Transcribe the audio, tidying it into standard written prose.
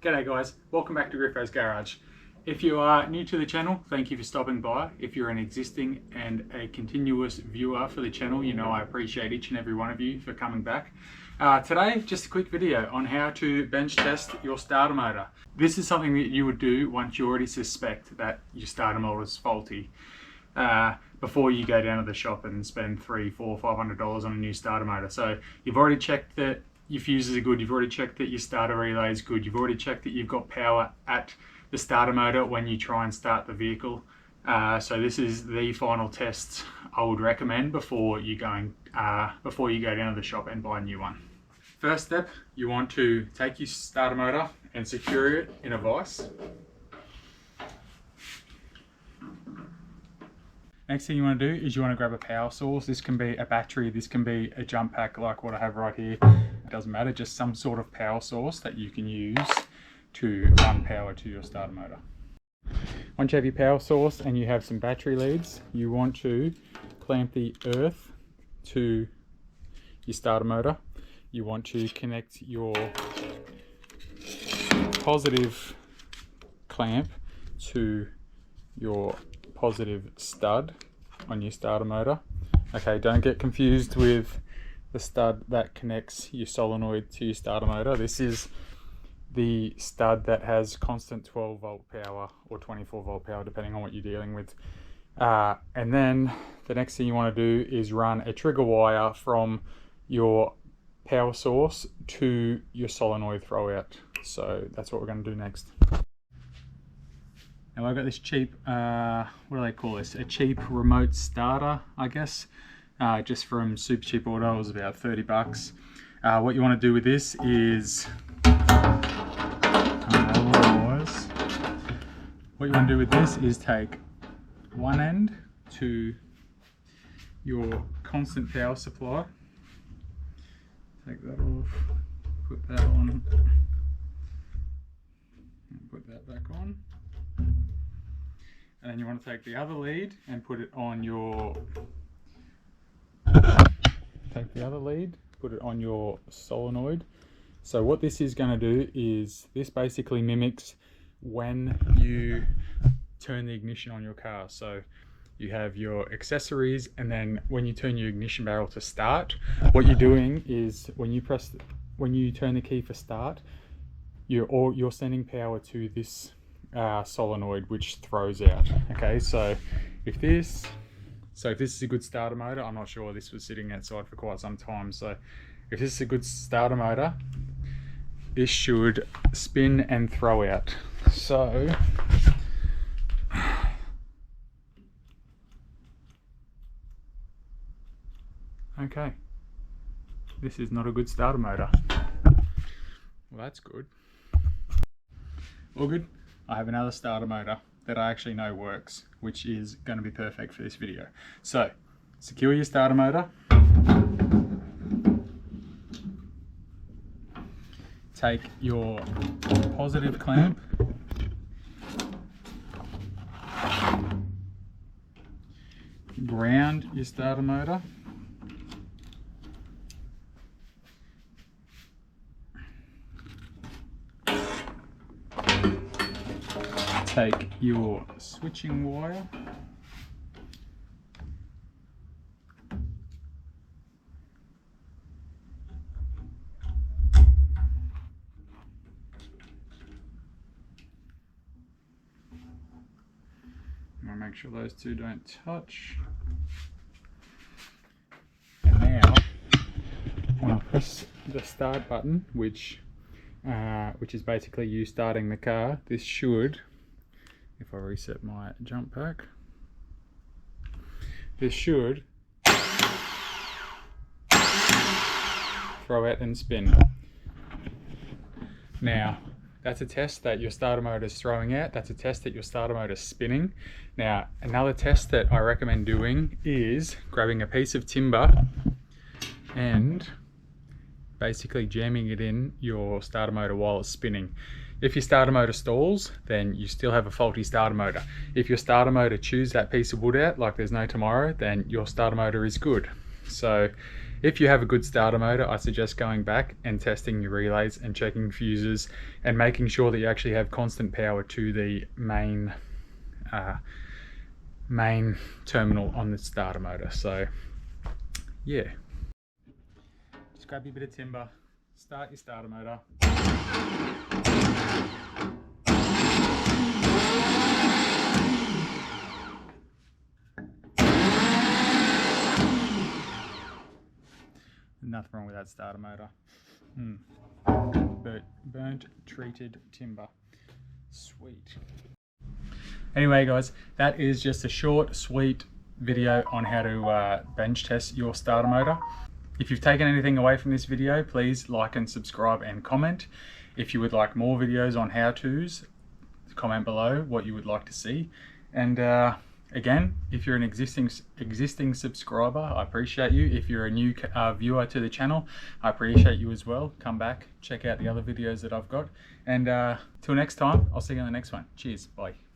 G'day guys, welcome back to Griffo's Garage. If you are new to the channel, thank you for stopping by. If you're an existing and a continuous viewer for the channel, you know I appreciate each and every one of you for coming back. Today, just a quick video on how to bench test your starter motor. This is something that you would do once you already suspect that your starter motor is faulty. Before you go down to the shop and spend $300, $400, $500 on a new starter motor. So you've already checked that your fuses are good, you've already checked that your starter relay is good, you've already checked that you've got power at the starter motor when you try and start the vehicle. So this is the final test I would recommend before you go down to the shop and buy a new one. First step, you want to take your starter motor and secure it in a vise. Next thing you want to do is you want to grab a power source. This can be a battery, this can be a jump pack like what I have right here. It doesn't matter, just some sort of power source that you can use to run power to your starter motor. Once you have your power source and you have some battery leads, you want to clamp the earth to your starter motor. You want to connect your positive clamp to your positive stud on your starter motor. Okay, don't get confused with the stud that connects your solenoid to your starter motor. This is the stud that has constant 12 volt power or 24 volt power depending on what you're dealing with. And then the next thing you want to do is run a trigger wire from your power source to your solenoid throwout. So that's what we're going to do next. Now I've got this cheap, what do they call this? A cheap remote starter, I guess. Just from Super Cheap Auto, it was about 30 bucks. What you want to do with this is, take one end to your constant power supply. Take that off, put that on, and put that back on. And then you want to take the other lead and put it on your solenoid. So what this is going to do is this basically mimics when you turn the ignition on your car. So you have your accessories, and then when you turn your ignition barrel to start, what you're doing is when you turn the key for start, you're sending power to this solenoid which throws out. Okay, so if this is a good starter motor, I'm not sure, this was sitting outside for quite some time, so if this is a good starter motor, this should spin and throw out. So okay, this is not a good starter motor. Well, that's good. All good. I have another starter motor that I actually know works, which is going to be perfect for this video. So, secure your starter motor. Take your positive clamp. Ground your starter motor. Take your switching wire, I'll make sure those two don't touch, and now I'm going to press the start button, which is basically you starting the car. This should, if I reset my jump pack, this should throw out and spin. Now, that's a test that your starter motor is throwing out. That's a test that your starter motor is spinning. Now, another test that I recommend doing is grabbing a piece of timber and basically jamming it in your starter motor while it's spinning. If your starter motor stalls, then you still have a faulty starter motor. If your starter motor chews that piece of wood out like there's no tomorrow, then your starter motor is good. So If you have a good starter motor, I suggest going back and testing your relays and checking fuses and making sure that you actually have constant power to the main terminal on the starter motor. So yeah, just grab your bit of timber, start your starter motor. Nothing wrong with that starter motor. Burnt treated timber. Sweet. Anyway guys, that is just a short, sweet video on how to bench test your starter motor. If you've taken anything away from this video, please like and subscribe and comment. If you would like more videos on how-tos, comment below what you would like to see. And again, if you're an existing subscriber, I appreciate you. If you're a new viewer to the channel, I appreciate you as well. Come back, check out the other videos that I've got. And till next time, I'll see you on the next one. Cheers, bye.